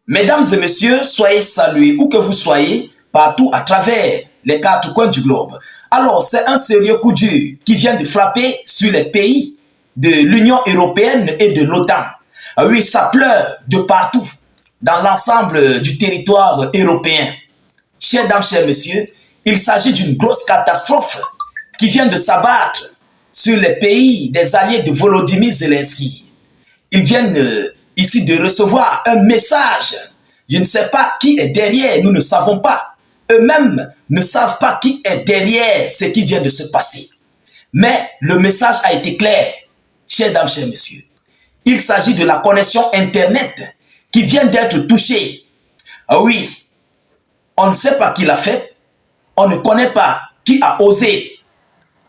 Mesdames et messieurs, soyez salués où que vous soyez, partout à travers les quatre coins du globe. Alors, c'est un sérieux coup dur qui vient de frapper sur les pays de l'Union européenne et de l'OTAN. Oui, ça pleure de partout, dans l'ensemble du territoire européen. Chers dames, chers messieurs, il s'agit d'une grosse catastrophe qui vient de s'abattre sur les pays des alliés de Volodymyr Zelensky. Ils viennent ici de recevoir un message. Je ne sais pas qui est derrière, nous ne savons pas. Eux-mêmes ne savent pas qui est derrière ce qui vient de se passer. Mais le message a été clair, chers dames, chers messieurs. Il s'agit de la connexion Internet qui vient d'être touchée. Ah oui, on ne sait pas qui l'a fait, on ne connaît pas qui a osé.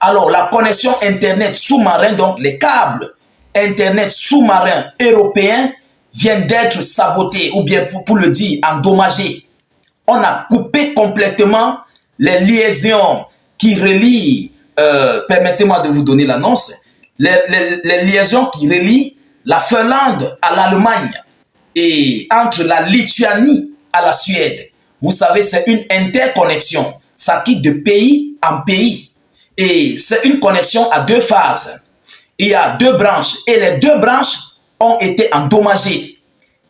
Alors la connexion Internet sous-marin, donc les câbles Internet sous-marins européens viennent d'être sabotés, ou bien pour le dire, endommagés. On a coupé complètement les liaisons qui relient, permettez-moi de vous donner l'annonce, les liaisons qui relient la Finlande à l'Allemagne et entre la Lituanie à la Suède. Vous savez, c'est une interconnexion. Ça quitte de pays en pays. Et c'est une connexion à deux phases. Il y a deux branches et les deux branches ont été endommagées.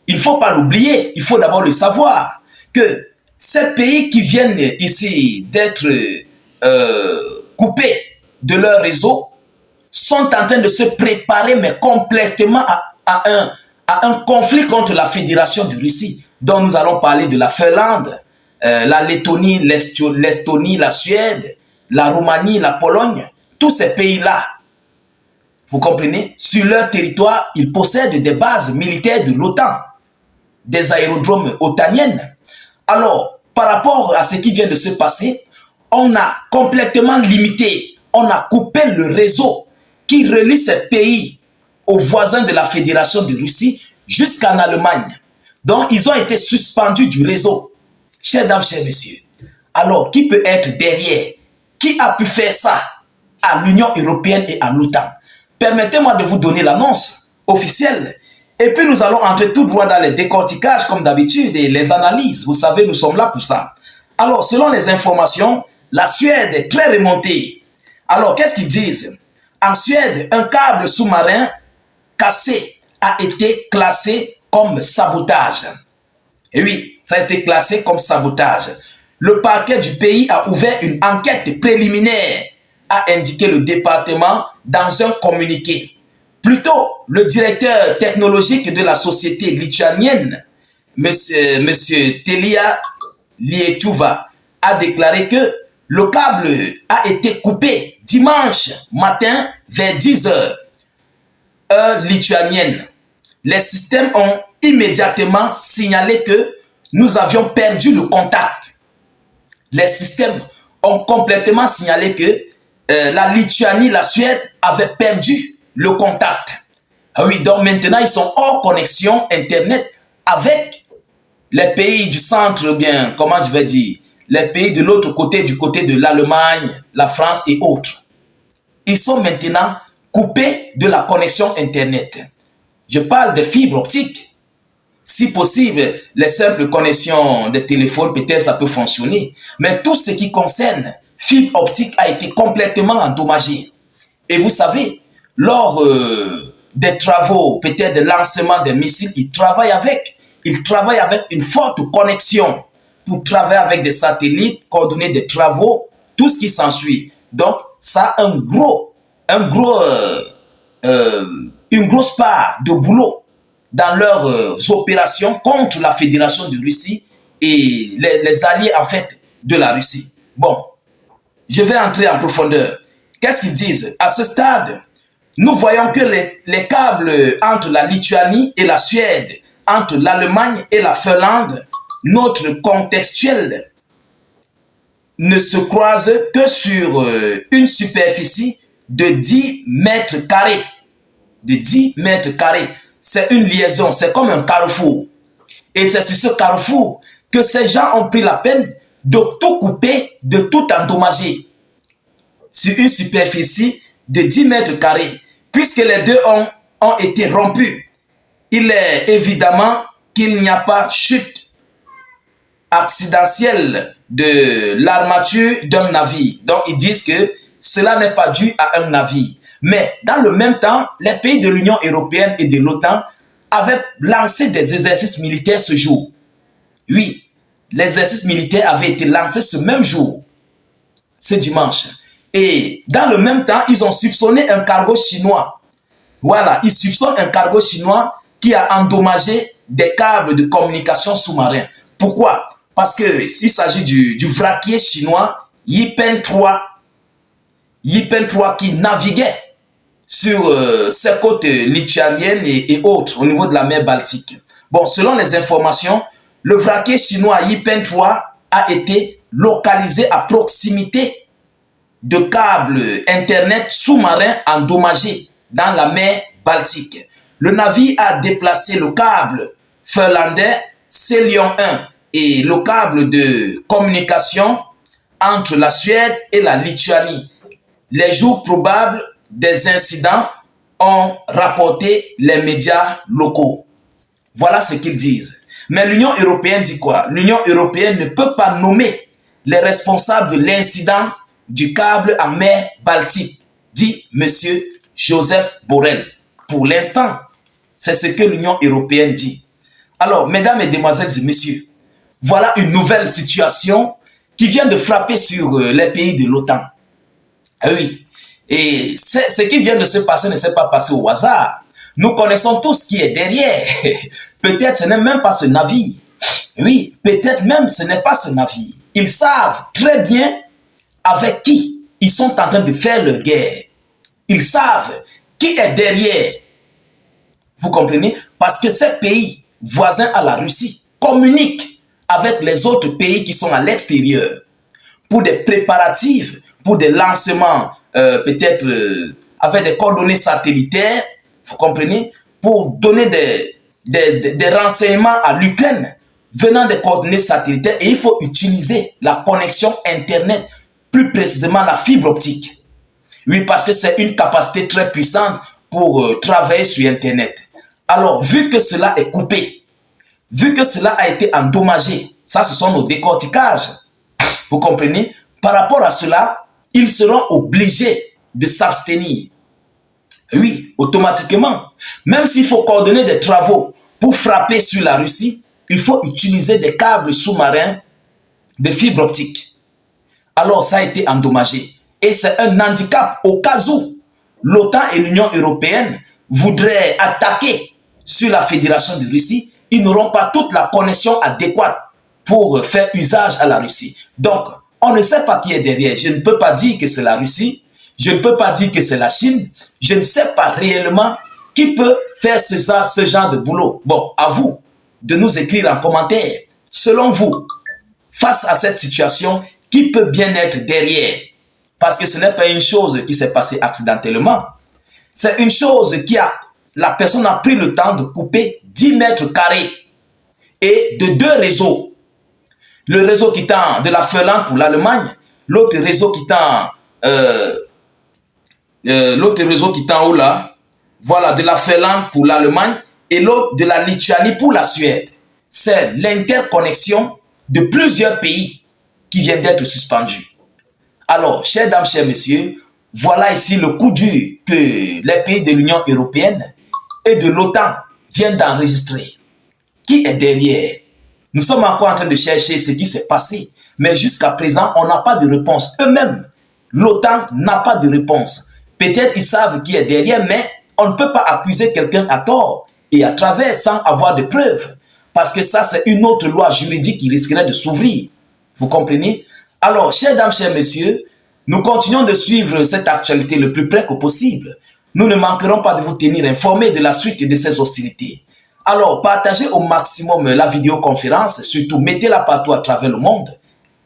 Il ne faut pas l'oublier, il faut d'abord le savoir que ces pays qui viennent ici d'être coupés de leur réseau sont en train de se préparer mais complètement à un conflit contre la Fédération de Russie, dont nous allons parler de la Finlande, la Lettonie, l'Estonie, la Suède, la Roumanie, la Pologne, tous ces pays-là. Vous comprenez? Sur leur territoire, ils possèdent des bases militaires de l'OTAN, des aérodromes otaniennes. Alors, par rapport à ce qui vient de se passer, on a complètement limité, on a coupé le réseau qui relie ces pays aux voisins de la Fédération de Russie jusqu'en Allemagne. Donc, ils ont été suspendus du réseau. Chers dames, chers messieurs, alors qui peut être derrière? Qui a pu faire ça à l'Union européenne et à l'OTAN? Permettez-moi de vous donner l'annonce officielle. Et puis nous allons entrer tout droit dans les décorticages comme d'habitude et les analyses. Vous savez, nous sommes là pour ça. Alors, selon les informations, la Suède est très remontée. Alors, qu'est-ce qu'ils disent? En Suède, un câble sous-marin cassé a été classé comme sabotage. Et oui, ça a été classé comme sabotage. Le parquet du pays a ouvert une enquête préliminaire, a indiqué le département dans un communiqué. Plus tôt, le directeur technologique de la société lituanienne, monsieur Telia Lietuva, a déclaré que le câble a été coupé dimanche matin vers 10 h, heure lituanienne. Les systèmes ont immédiatement signalé que nous avions perdu le contact. Les systèmes ont complètement signalé que la Lituanie, la Suède avaient perdu le contact. Ah oui, donc maintenant ils sont hors connexion Internet avec les pays du centre, bien, comment je vais dire, les pays de l'autre côté, du côté de l'Allemagne, la France et autres. Ils sont maintenant coupés de la connexion Internet. Je parle de fibres optiques. Si possible, les simples connexions des téléphones, peut-être ça peut fonctionner. Mais tout ce qui concerne fibre optique a été complètement endommagé. Et vous savez, lors des travaux, peut-être de lancement des missiles, ils travaillent avec une forte connexion pour travailler avec des satellites, coordonner des travaux, tout ce qui s'ensuit. Donc, ça a une grosse part de boulot dans leurs opérations contre la Fédération de Russie et les alliés en fait de la Russie. Bon, je vais entrer en profondeur. Qu'est-ce qu'ils disent? À ce stade, nous voyons que les câbles entre la Lituanie et la Suède, entre l'Allemagne et la Finlande, notre contextuel ne se croisent que sur une superficie de 10 mètres carrés. De 10 mètres carrés. C'est une liaison, c'est comme un carrefour. Et c'est sur ce carrefour que ces gens ont pris la peine de tout couper, de tout endommager. Sur une superficie de 10 mètres carrés. Puisque les deux ont été rompus, il est évidemment qu'il n'y a pas chute accidentelle de l'armature d'un navire. Donc, ils disent que cela n'est pas dû à un navire. Mais dans le même temps, les pays de l'Union européenne et de l'OTAN avaient lancé des exercices militaires ce jour. Oui, les exercices militaires avaient été lancés ce même jour, ce dimanche. Et dans le même temps, ils ont soupçonné un cargo chinois. Voilà, ils soupçonnent un cargo chinois qui a endommagé des câbles de communication sous-marin. Pourquoi? Parce qu'il s'agit du vraquier chinois Yipen 3 qui naviguait sur ces côtes lituaniennes et autres au niveau de la mer Baltique. Bon, selon les informations, le vraquier chinois Yipen 3 a été localisé à proximité de câbles Internet sous-marins endommagés dans la mer Baltique. Le navire a déplacé le câble finlandais Celion 1 et le câble de communication entre la Suède et la Lituanie. Les jours probables des incidents ont rapporté les médias locaux. Voilà ce qu'ils disent. Mais l'Union européenne dit quoi? L'Union européenne ne peut pas nommer les responsables de l'incident du câble en mer Baltique, dit M. Joseph Borrell. Pour l'instant, c'est ce que l'Union européenne dit. Alors, mesdames et demoiselles et messieurs, voilà une nouvelle situation qui vient de frapper sur les pays de l'OTAN. Oui, et ce qui vient de se passer ne s'est pas passé au hasard. Nous connaissons tous ce qui est derrière. Peut-être ce n'est même pas ce navire. Oui, peut-être même ce n'est pas ce navire. Ils savent très bien avec qui ils sont en train de faire leur guerre. Ils savent qui est derrière. Vous comprenez? Parce que ces pays voisins à la Russie communiquent avec les autres pays qui sont à l'extérieur pour des préparatifs, pour des lancements, peut-être avec des coordonnées satellitaires, vous comprenez, pour donner des renseignements à l'Ukraine venant des coordonnées satellitaires. Et il faut utiliser la connexion Internet, plus précisément la fibre optique. Oui, parce que c'est une capacité très puissante pour travailler sur Internet. Alors, vu que cela est coupé, vu que cela a été endommagé, ça ce sont nos décorticages, vous comprenez? Par rapport à cela, ils seront obligés de s'abstenir. Oui, automatiquement. Même s'il faut coordonner des travaux pour frapper sur la Russie, il faut utiliser des câbles sous-marins de fibre optique. Alors ça a été endommagé. Et c'est un handicap au cas où l'OTAN et l'Union européenne voudraient attaquer sur la Fédération de Russie. Ils n'auront pas toute la connexion adéquate pour faire usage à la Russie. Donc, on ne sait pas qui est derrière. Je ne peux pas dire que c'est la Russie. Je ne peux pas dire que c'est la Chine. Je ne sais pas réellement qui peut faire ce genre de boulot. Bon, à vous de nous écrire en commentaire. Selon vous, face à cette situation, qui peut bien être derrière? Parce que ce n'est pas une chose qui s'est passée accidentellement. C'est une chose la personne a pris le temps de couper 10 mètres carrés et de 2 réseaux. Le réseau quittant de la Finlande pour l'Allemagne, l'autre réseau quittant où là, voilà, de la Finlande pour l'Allemagne et l'autre de la Lituanie pour la Suède. C'est l'interconnexion de plusieurs pays qui vient d'être suspendue. Alors, chers dames, chers messieurs, voilà ici le coup dur que les pays de l'Union européenne et de l'OTAN viennent d'enregistrer. Qui est derrière? Nous sommes encore en train de chercher ce qui s'est passé, mais jusqu'à présent, on n'a pas de réponse. Eux-mêmes, l'OTAN n'a pas de réponse. Peut-être ils savent qui est derrière, mais on ne peut pas accuser quelqu'un à tort et à travers sans avoir de preuves. Parce que ça, c'est une autre loi juridique qui risquerait de s'ouvrir. Vous comprenez? Alors, chers dames, chers messieurs, nous continuons de suivre cette actualité le plus près que possible. Nous ne manquerons pas de vous tenir informés de la suite de ces hostilités. Alors, partagez au maximum la vidéoconférence, surtout mettez-la partout à travers le monde.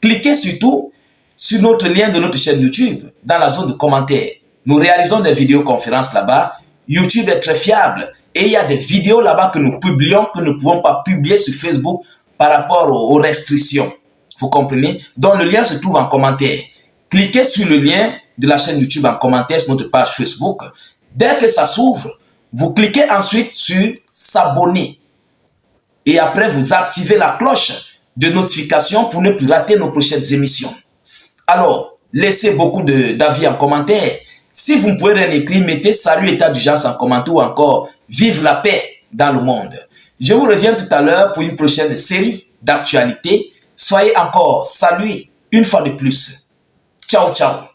Cliquez surtout sur notre lien de notre chaîne YouTube dans la zone de commentaires. Nous réalisons des vidéoconférences là-bas. YouTube est très fiable et il y a des vidéos là-bas que nous publions que nous ne pouvons pas publier sur Facebook par rapport aux restrictions. Vous comprenez? Donc le lien se trouve en commentaire. Cliquez sur le lien de la chaîne YouTube en commentaire sur notre page Facebook. Dès que ça s'ouvre, vous cliquez ensuite sur s'abonner. et après vous activez la cloche de notification pour ne plus rater nos prochaines émissions. Alors, laissez beaucoup d'avis en commentaire. Si vous ne pouvez rien écrire, mettez salut état d'urgence en commentaire ou encore vive la paix dans le monde. Je vous reviens tout à l'heure pour une prochaine série d'actualités. Soyez encore salués une fois de plus. Ciao, ciao.